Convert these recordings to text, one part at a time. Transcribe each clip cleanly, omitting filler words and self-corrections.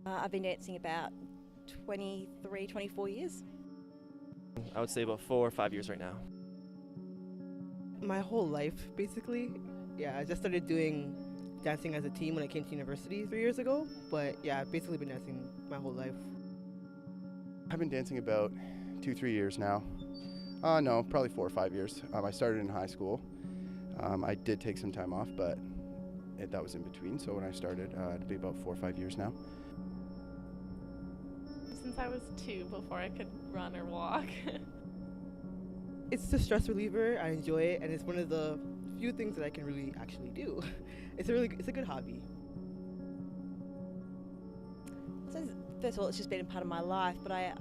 I've been dancing about 23, 24 years. I would say about 4 or 5 years right now. My whole life, basically. Yeah, I just started doing dancing as a team when I came to university 3 years ago. But yeah, I've basically been dancing my whole life. I've been dancing about 2, 3 years now. No, probably 4 or 5 years. I started in high school. I did take some time off, but that was in between. So when I started, it'd be about 4 or 5 years now. Since I was 2, before I could run or walk. It's a stress reliever. I enjoy it, and it's one of the few things that I can really actually do. It's a good hobby. So first of all, it's just been a part of my life, but I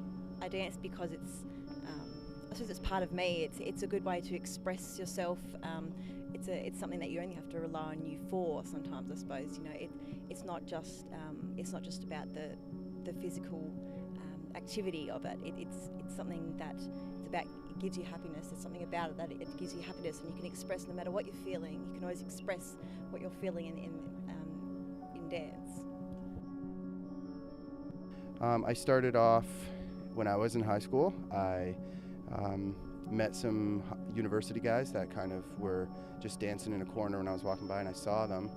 dance because I suppose it's part of me. It's a good way to express yourself. It's something that you only have to rely on you for. Sometimes I suppose it's not just about the physical activity of it. It's something that it's about. It gives you happiness. There's something about it that it gives you happiness, and you can express no matter what you're feeling. You can always express what you're feeling in dance. I started off when I was in high school. I met some university guys that kind of were just dancing in a corner when I was walking by, and I saw them,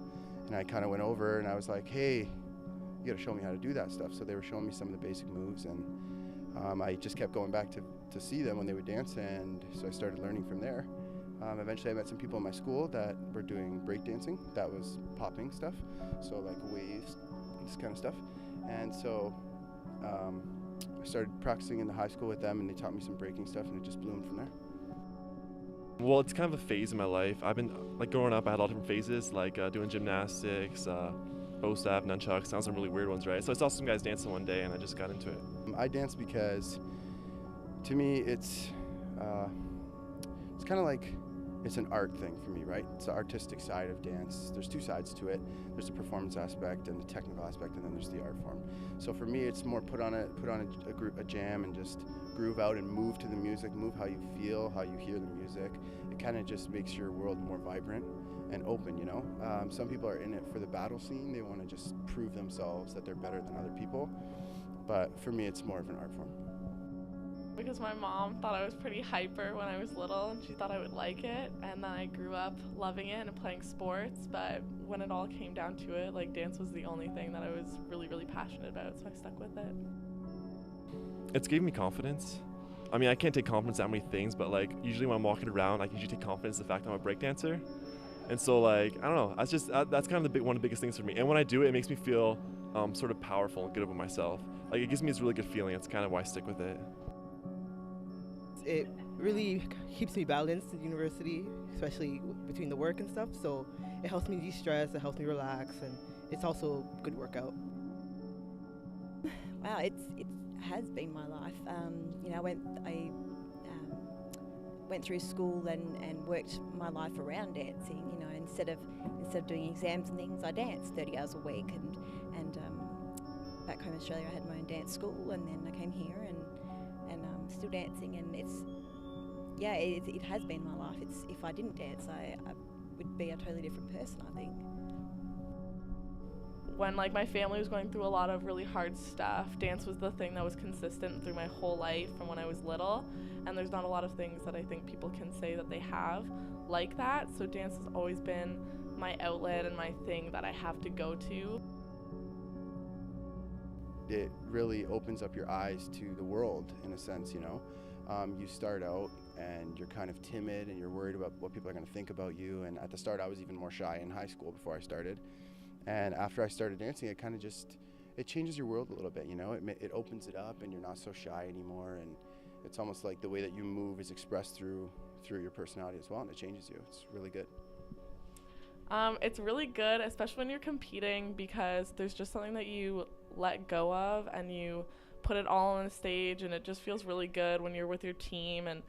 and I kind of went over and I was like, hey, you gotta show me how to do that stuff. So they were showing me some of the basic moves, and I just kept going back to see them when they would dance, and so I started learning from there. Eventually I met some people in my school that were doing breakdancing. That was popping stuff, so like waves, this kind of stuff. And so I started practicing in the high school with them, and they taught me some breaking stuff, and it just bloomed from there. Well, it's kind of a phase in my life. I've been, like, growing up, I had a lot of different phases, like doing gymnastics, bow staff, nunchucks, sounds some really weird ones, right? So I saw some guys dancing one day, and I just got into it. I dance because, to me, it's kind of like it's an art thing for me, right? It's the artistic side of dance. There's two sides to it. There's the performance aspect and the technical aspect, and then there's the art form. So for me, it's more put on a jam and just groove out and move to the music, move how you feel, how you hear the music. It kind of just makes your world more vibrant and open, you know? Some people are in it for the battle scene. They want to just prove themselves that they're better than other people. But for me, it's more of an art form. Because my mom thought I was pretty hyper when I was little, and she thought I would like it, and then I grew up loving it and playing sports. But when it all came down to it, like, dance was the only thing that I was really, really passionate about, so I stuck with it. It's given me confidence. I mean, I can't take confidence out of many things, but like usually when I'm walking around, I can usually take confidence in the fact that I'm a breakdancer. And so, like, I don't know, that's kind of one of the biggest things for me. And when I do it, it makes me feel sort of powerful and good about myself. Like, it gives me this really good feeling. It's kind of why I stick with it. It really keeps me balanced in university, especially between the work and stuff. So it helps me de-stress, it helps me relax, and it's also a good workout. Wow, it has been my life. I went through school and worked my life around dancing. Instead of doing exams and things, I danced 30 hours a week. And back home in Australia, I had my own dance school, and then I came here and still dancing. And it has been my life. If I didn't dance, I would be a totally different person, I think. When, like, my family was going through a lot of really hard stuff, dance was the thing that was consistent through my whole life from when I was little. And there's not a lot of things that I think people can say that they have like that. So dance has always been my outlet and my thing that I have to go to. It really opens up your eyes to the world, in a sense, you know. You start out and you're kind of timid and you're worried about what people are going to think about you. And at the start, I was even more shy in high school before I started. And after I started dancing, it kind of it changes your world a little bit, you know. It opens it up, and you're not so shy anymore. And it's almost like the way that you move is expressed through your personality as well, and it changes you. It's really good. It's really good, especially when you're competing, because there's just something that you let go of and you put it all on the stage, and it just feels really good when you're with your team, and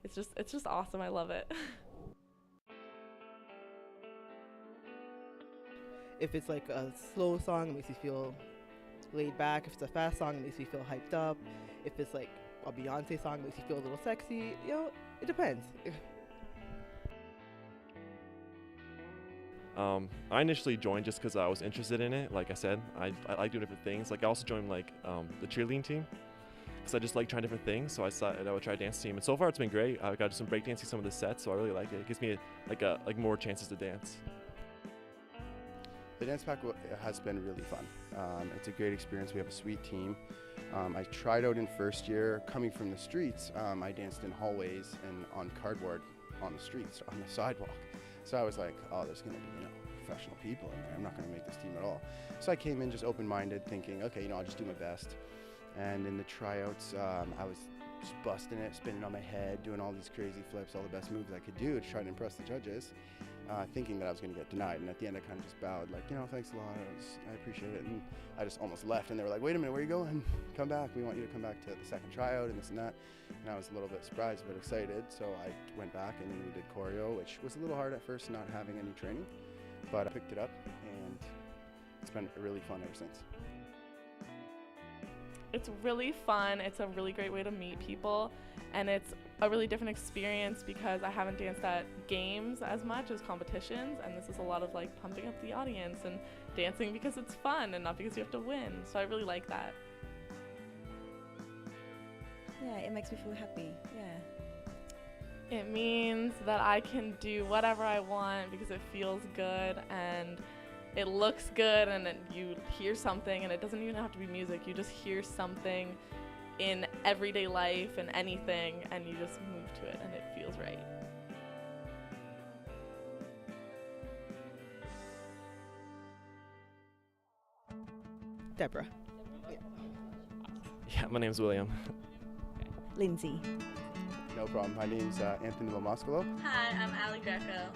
it's just awesome. I love it. If it's like a slow song, it makes me feel laid back. If it's a fast song, it makes me feel hyped up. If it's like a Beyonce song, it makes me feel a little sexy. It depends. I initially joined just because I was interested in it. Like I said, I like doing different things. Like I also joined like the cheerleading team because I just like trying different things. So I decided I would try a dance team, and so far it's been great. I got some breakdancing some of the sets, so I really like it. It gives me like more chances to dance. The dance pack has been really fun. It's a great experience. We have a sweet team. I tried out in first year. Coming from the streets, I danced in hallways and on cardboard on the streets, on the sidewalk. So I was like, oh, there's going to be, professional people in there. I'm not going to make this team at all. So I came in just open-minded, thinking, okay, I'll just do my best. And in the tryouts, I was just busting it, spinning on my head, doing all these crazy flips, all the best moves I could do to try to impress the judges, thinking that I was going to get denied. And at the end, I kind of just bowed, like, thanks a lot. I appreciate it. And I just almost left. And they were like, wait a minute, where are you going? Come back. We want you to come back to the second tryout and this and that. And I was a little bit surprised but excited. So I went back and we did choreo, which was a little hard at first, not having any training. But I picked it up, and it's been really fun ever since. It's really fun. It's a really great way to meet people, and it's a really different experience because I haven't danced at games as much as competitions, and this is a lot of like pumping up the audience and dancing because it's fun and not because you have to win. So I really like that. Yeah, it makes me feel happy. Yeah. It means that I can do whatever I want because it feels good and it looks good, and you hear something, and it doesn't even have to be music. You just hear something in everyday life and anything, and you just move to it, and it feels right. Deborah. Yeah, my name's William. Lindsay. No problem. My name's Anthony Lomascolo. Hi, I'm Ali Greco.